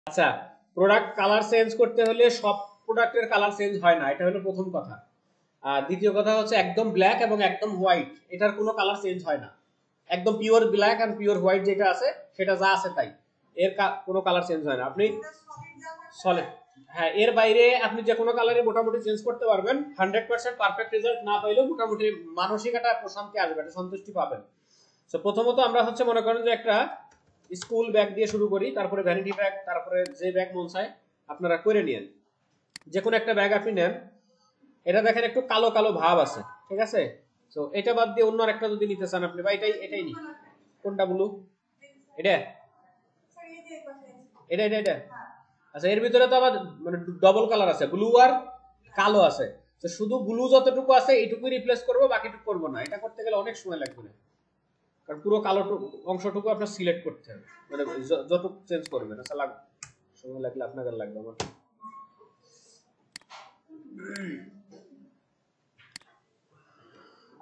আচ্ছা, product colour change করতে হলে সব প্রোডাক্টের কালার চেঞ্জ হয় না, এটা হলো প্রথম কথা। আর দ্বিতীয় কথা হচ্ছে একদম ব্ল্যাক এবং একদম হোয়াইট এটার কোনো কালার চেঞ্জ হয় না। একদম pure black and pure white যেটা আছে সেটা যা আছে তাই, এর কোনো কালার চেঞ্জ হয় না। আপনি সলিড, হ্যাঁ, এর বাইরে আপনি যে কোনো কালারে মোটামুটি চেঞ্জ করতে পারবেন। 100% পারফেক্ট রেজাল্ট না পাইলেও মোটামুটি মানসিক একটা প্রশান্তি আসবে, একটা সন্তুষ্টি পাবেন। তো প্রথমত আমরা হচ্ছে মনে করেন যে একটা স্কুল ব্যাগ দিয়ে শুরু করি, তারপরে ভ্যানিটি ব্যাগ, তারপরে যে ব্যাগ মন চায় আপনারা করে নিন। যে কোনো একটা ব্যাগ আপনি নেন, এটা দেখেন একটু কালো কালো ভাব আছে, ঠিক আছে? তো এটা বাদ দিয়ে অন্য একটা যদি নিতে চান আপনি, বা এটাই এটাই নি, কোনটা ব্লু? এটা এটা এটা এটা আচ্ছা, এর ভিতরে তো আবার মানে ডবল কালার আছে, ব্লু আর কালো আছে। তো শুধু ব্লু যতটুকু আছে এইটুকুই রিপ্লেস করবো, বাকিটুকু করবো না। এটা করতে গেলে অনেক সময় লাগবে না, কারণ পুরো কালো অংশটুকু আপনার সিলেক্ট করতে হবে, মানে যতটুকু চেঞ্জ করবেন। আচ্ছা, লাগবে সময় লাগলে আপনাদের লাগবে আমার।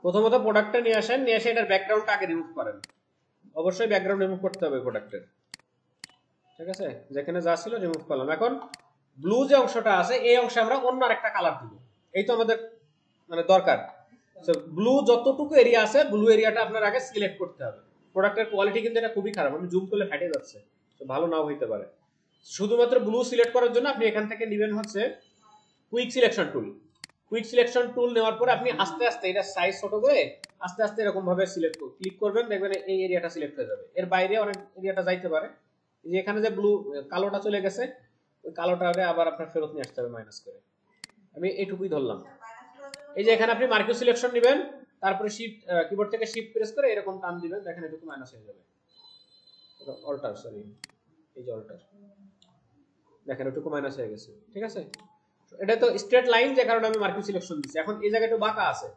প্রথমত প্রোডাক্টটা নিয়ে আসেন, নিয়ে এসে এটার ব্যাকগ্রাউন্ডটা আগে রিমুভ করেন। অবশ্যই ব্যাকগ্রাউন্ড রিমুভ করতে হবে প্রোডাক্টের, ঠিক আছে? যেখানে যা ছিল রিমুভ করলাম। এখন ব্লু যে অংশটা আছে এই অংশে আমরা অন্য আরেকটা কালার দিব, এই তো আমাদের মানে দরকার। ব্লু যতটুকু এরিয়া আছে ব্লু এরিয়াটা আপনার আগে সিলেক্ট করতে হবে। প্রোডাক্টের কোয়ালিটি কিন্তু এটা খুবই খারাপ, আমি জুম করলে ফেটে যাচ্ছে, তো ভালো নাও হইতে পারে। শুধুমাত্র ব্লু সিলেক্ট করার জন্য আপনি এখান থেকে নেবেন হচ্ছে quick selection tool. Quick selection tool নেওয়ার পরে আপনি আস্তে আস্তে এটা সাইজ ছোট করে আস্তে আস্তে এরকম ভাবে সিলেক্ট ক্লিক করবেন, দেখবেন এই এরিয়াটা সিলেক্ট হয়ে যাবে। এর বাইরে অনেক এরিয়াটা যাইতে পারে। যে এখানে যে ব্লু কালোটা চলে গেছে, ওই কালোটা আবার আপনার ফেরত নিয়ে আসতে হবে মাইনাস করে। আমি এইটুকুই ধরলাম। এই যে এখানে আপনি মার্কিউ সিলেকশন নেবেন, তারপরে শিফট কিবোর্ড থেকে শিফট প্রেস করে এরকম টান দিবেন, দেখেন এটুকু মাইনাস হয়ে যাবে। অল্টার, সরি, এই যে অল্টার, দেখেন এটুকু মাইনাস হয়ে গেছে, ঠিক আছে? এটা তো স্ট্রেট লাইন, যে কারণে আমি মার্কিউ সিলেকশন দিচ্ছি। এখন এই জায়গাটা বাঁকা আছে,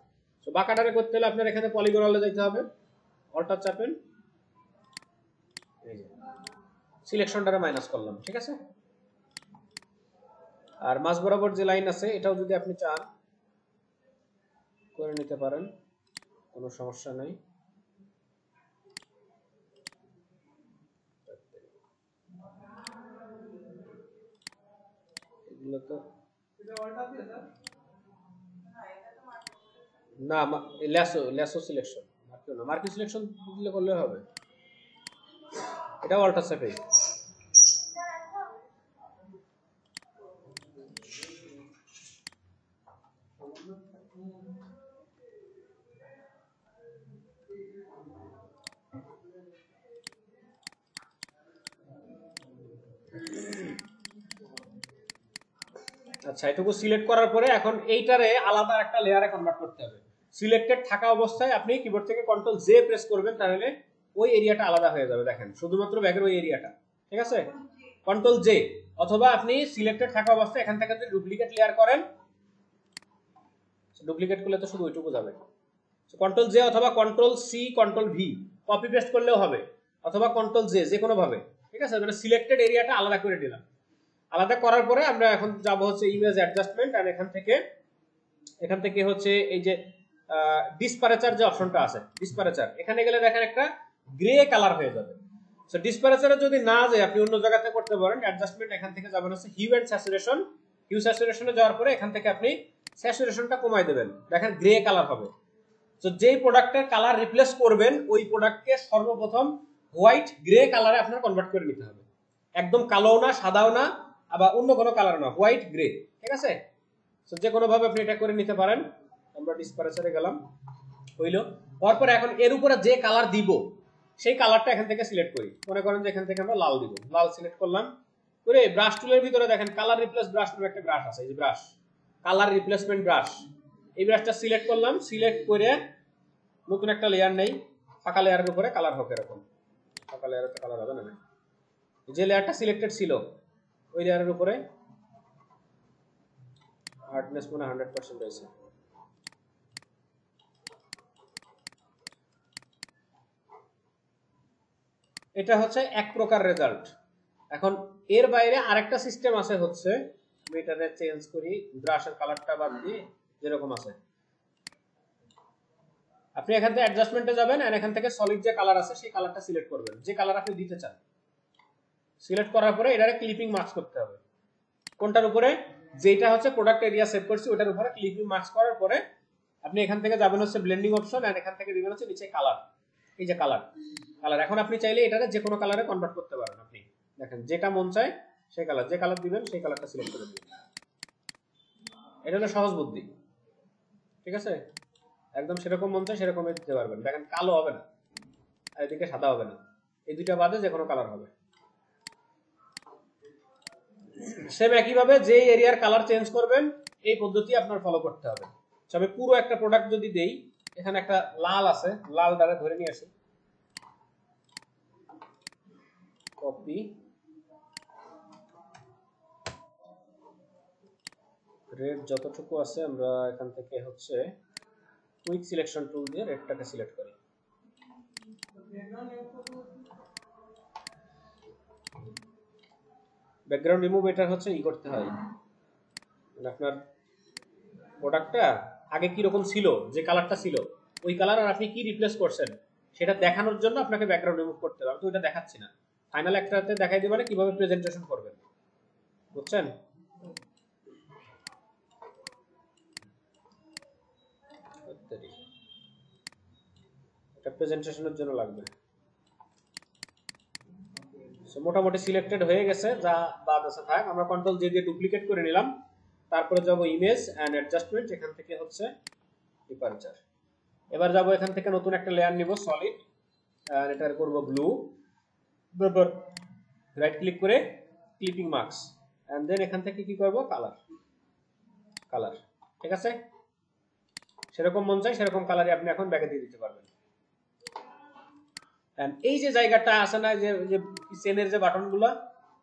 তো বাঁকাটারে করতে হলে আপনার এখানে পলিগনালে যেতে হবে, অল্টার চাপেন, এই যে সিলেকশনটারে মাইনাস করলাম, ঠিক আছে? আর মাঝ বরাবর যে লাইন আছে এটাও যদি আপনি চান করে নিতে পারেন, কোনো সমস্যা নাই। এগুলো তো না, ল্যাসো ল্যাসো সিলেকশন, মার্কিউ না, মার্কিউ সিলেকশন দিলে করলে হবে। এটা অল্টার চাপে। আচ্ছা, এটুকু সিলেক্ট করার পরে এখন এইটারে আলাদা একটা লেয়ারে কনভার্ট করতে হবে। সিলেক্টেড থাকা অবস্থায় আপনি কিবোর্ড থেকে কন্ট্রোল জে প্রেস করবেন, তাহলে ওই এরিয়াটা আলাদা হয়ে যাবে, দেখেন শুধুমাত্র ব্যাগের ওই এরিয়াটা, ঠিক আছে? কন্ট্রোল জে, অথবা আপনি সিলেক্টেড থাকা অবস্থায় এখান থেকে যদি ডুপ্লিকেট লেয়ার করেন, ডুপ্লিকেট করলে তো শুধু ওইটুকু যাবে। কন্ট্রোল জে অথবা control C, control V, copy paste করলেও হবে, অথবা কন্ট্রোল জে, যে কোনো ভাবে, ঠিক আছে? মানে সিলেক্টেড এরিয়াটা আলাদা করে দিলাম। আলাদা করার পরে আমরা এখন যাব হচ্ছে ইমেজ অ্যাডজাস্টমেন্ট, আর এখান থেকে হচ্ছে এই যে ডিসপারেচার যে অপশনটা আছে, ডিসপারেচার, এখানে গেলে দেখেন একটা গ্রে কালার হয়ে যাবে। সো ডিসপারেচারে যদি না যায় আপনি অন্য জায়গাতে করতে পারেন। অ্যাডজাস্টমেন্ট, এখান থেকে যাবেন হচ্ছে হিউ এন্ড স্যাচুরেশন। হিউ স্যাচুরেশনে যাওয়ার পরে এখান থেকে আপনি স্যাচুরেশনটা কমাই দেবেন, দেখেন গ্রে কালার হবে। তো যেই প্রোডাক্টের কালার রিপ্লেস করবেন ওই প্রোডাক্টকে সর্বপ্রথম হোয়াইট গ্রে কালারে আপনার কনভার্ট করে নিতে হবে। একদম কালোও না, সাদাও না, আবার অন্য কোনো কালার না, হোয়াইট গ্রে, ঠিক আছে? তো যে কোনো ভাবে আপনি এটা করে নিতে পারেন। আমরা ডিসপারেচারে গেলাম, হইলো। তারপর এখন এর উপরে যে কালার দিব সেই কালারটা এখান থেকে সিলেক্ট করি। মনে করেন যে এখান থেকে আমরা লাল দিব, লাল সিলেক্ট করলাম করে ব্রাশ টুলের ভিতরে দেখেন কালার রিপ্লেস ব্রাশ নামে একটা ব্রাশ আছে, এই যে ব্রাশ, কালার রিপ্লেসমেন্ট ব্রাশ, এই ব্রাশটা সিলেক্ট করলাম। সিলেক্ট করে নতুন একটা লেয়ার নেই, ফাঁকা লেয়ারের উপরে কালার হোক এরকম, ফাঁকা লেয়ারে তো কালার হবে না, যে লেয়ারটা সিলেক্টেড ছিল ওই লেয়ারের উপরে হার্ডনেস মনে 100% রয়েছে। এটা হচ্ছে এক প্রকার রেজাল্ট। এখন এর বাইরে আরেকটা সিস্টেম আছে হচ্ছে, আমি এটাতে চেঞ্জ করি, ব্রাশের কালারটা বাদ দিয়ে যেরকম আছে, আপনি এখান থেকে অ্যাডজাস্টমেন্টে যাবেন আর এখান থেকে সলিড যে কালার আছে সেই কালারটা সিলেক্ট করবেন, যে কালার আপনি দিতে চান। সিলেক্ট করার পরে এটারে ক্লিপিং মার্কস করতে হবে। কোনটার উপরে? যেটা হচ্ছে প্রোডাক্ট এরিয়া সেভ করছি ওটার উপরে ক্লিপিং মার্কস করার পরে আপনি এখান থেকে যাবেন হচ্ছে ব্লেন্ডিং অপশন, আর এখান থেকে দিবেন হচ্ছে নিচে কালার। এই যে কালার, এখন আপনি চাইলে এটাকে যে কোনো কালারে কনভার্ট করতে পারেন। আপনি দেখেন যেটা মন চায় সেই কালার, যে কালার দিবেন সেই কালারটা সিলেক্ট করে দিবেন। এটা হলো সহজ বুদ্ধি, ঠিক আছে? একদম সেরকম মন চায় সেরকমই দিতে পারবেন। দেখেন কালো হবে না আর এদিকে সাদা হবে না, এই দুইটা বাদে যে কোনো কালার হবে। সেম একইভাবে যে এরিয়ার কালার চেঞ্জ করবেন এই পদ্ধতি আপনার ফলো করতে হবে। তবে পুরো একটা প্রোডাক্ট যদি দেই, এখানে একটা লাল আছে, লাল দ্বারা ধরে নিয়ে আসি, কপি, রেড যতটুকু আছে আমরা এখান থেকে হচ্ছে কুইক সিলেকশন টুল দিয়ে রেডটাকে সিলেক্ট করি। ব্যাকগ্রাউন্ড রিমুভ এটা হচ্ছে ই করতে হয়, মানে আপনার প্রোডাক্টটা আগে কি রকম ছিল, যে কালারটা ছিল ওই কালার আর আপনি কি রিপ্লেস করছেন সেটা দেখানোর জন্য আপনাকে ব্যাকগ্রাউন্ড রিমুভ করতে হবে। আমি তো ওটা দেখাচ্ছি না, ফাইনাল একটাতে দেখাই দিই মানে কিভাবে প্রেজেন্টেশন করবেন, বুঝছেন? এটা প্রেজেন্টেশনের জন্য লাগবে। সো মোটামুটি সিলেক্টেড হয়ে গেছে, যা বাদ আছে থাক। আমরা কন্ট্রোল জে দিয়ে ডুপ্লিকেট করে নিলাম, তারপরে যাব ইমেজ এন্ড অ্যাডজাস্টমেন্ট, এখান থেকে হচ্ছে ডিপারচার। এবার যাব এখান থেকে নতুন একটা লেয়ার নিব সলিড, আর এটা করব ব্লু, তারপর রাইট ক্লিক করে ক্লিপিং মার্কস, এন্ড দেন এখান থেকে কি করব কালার, ঠিক আছে? সেরকম মন চাই সেরকম কালারই আপনি এখন ব্যাগে দিয়ে দিতে পারবেন। এই যে জায়গাটা আছে না, যে চেনের যে বাটনগুলো,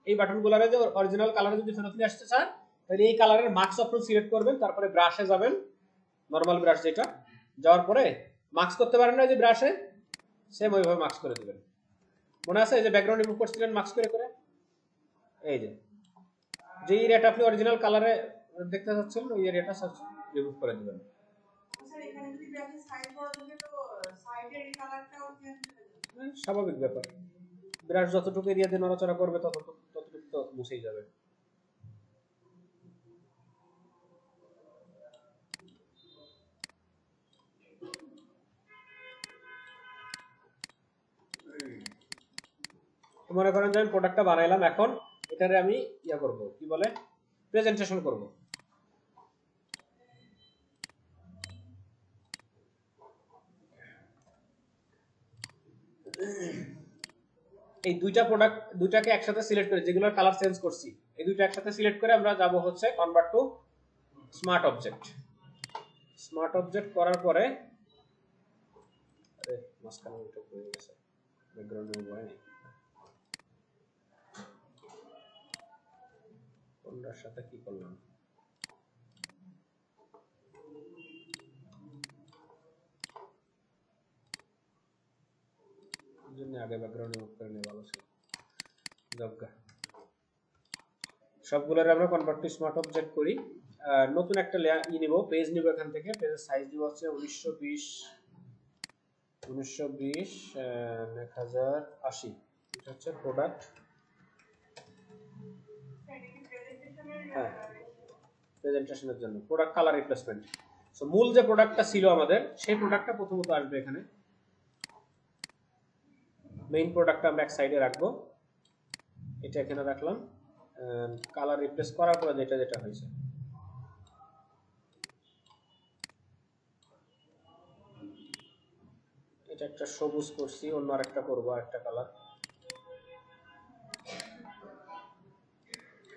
এই বাটনগুলোরে যে অরিজিনাল কালারে যদি ফেরত নিয়ে আসতে চান তাহলে এই কালারের মার্কস অপশন সিলেক্ট করবেন, তারপরে ব্রাশে যাবেন, নরমাল ব্রাশ যেটা, যাওয়ার পরে মার্কস করতে পারেন না যে ব্রাশে, সেম ওইভাবে মার্কস করে দিবেন। মনে আছে এই যে ব্যাকগ্রাউন্ড রিমুভ করছিলেন মার্কস করে করে, এই যে এরিয়াটা আপনি অরিজিনাল কালারে দেখতে চাচ্ছেন ওই এরিয়াটা রিমুভ করে দিবেন। স্বাভাবিক ব্যাপার, ব্রাশ যতটুকু এরিয়া দিয়ে নড়াচড়া করবে ততটুকু তো মুছেই যাবে। মনে করেন যে আমি প্রোডাক্টটা বানাইলাম, এখন এটারে আমি ইয়া করব, কি বলে, প্রেজেন্টেশন করব। এই দুইটা প্রোডাক্ট দুইটাকে একসাথে সিলেক্ট করে, যেগুলোর কালার চেঞ্জ করছি এই দুইটা একসাথে সিলেক্ট করে আমরা যাব হচ্ছে convert to smart object. Smart object করার পরে, আরে মাঝখানে এটা হয়ে গেছে, ব্যাকগ্রাউন্ড রিমুভ হয়নি, কোনটার সাথে কি করলাম, জন্য আগে ব্যাকগ্রাউন্ড রিমুভ করে নেওয়া ভালো ছিল। জগা সবগুলোর আমরা কনভার্ট টু স্মার্ট অবজেক্ট করি। নতুন একটা লেয়ার নিব, পেজ নিব, এখান থেকে পেজের সাইজ দিব হচ্ছে 1920 1080, এটা হচ্ছে প্রোডাক্ট, হ্যাঁ প্রেজেন্টেশনের জন্য প্রোডাক্ট কালার রিপ্লেসমেন্ট। সো মূল যে প্রোডাক্টটা ছিল আমাদের সেই প্রোডাক্টটা প্রথমত আসবে এখানে, মেইন প্রোডাক্টটা আমরা এক সাইডে রাখবো, এটা এখানে রাখলাম, কালার রিপ্লেস করার পরে যেটা হয়েছে, এটা একটা সবুজ করছি, অন্য আরেকটা করবো, আরেকটা কালার,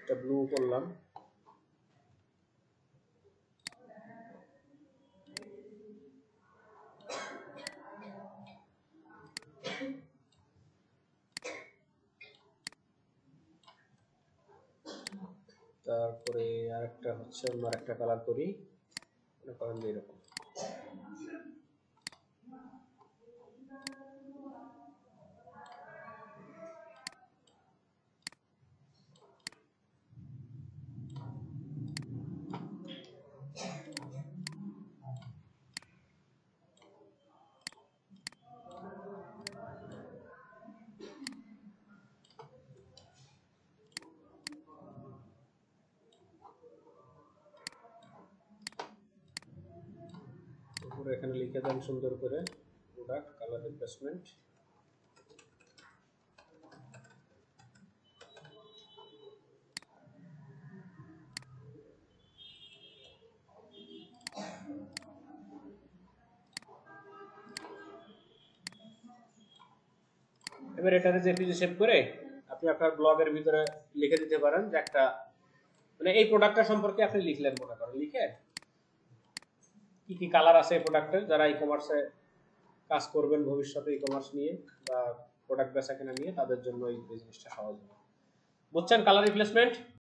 এটা ব্লু করলাম, তারপরে আরেকটা হচ্ছে অন্য আরেকটা কালার করি, করেন যে এরকম। তারপরে এখানে লিখে দেন সুন্দর করে প্রোডাক্ট কালার রিপ্লেসমেন্ট। এবার এটারে জেপিজি সেভ করে আপনি আপনার ব্লগের ভিতরে লিখে দিতে পারেন যে একটা মানে এই প্রোডাক্টটা সম্পর্কে আপনি লিখলেন মনে করেন, লিখে কি কি কালার আছে এই প্রোডাক্টের, যারা ই কমার্সে কাজ করবেন ভবিষ্যতে ই কমার্স নিয়ে বা প্রোডাক্ট বেচা কেনা নিয়ে, তাদের জন্য এই জিনিসটা সহজ হবে। বুঝছেন কালার রিপ্লেসমেন্ট?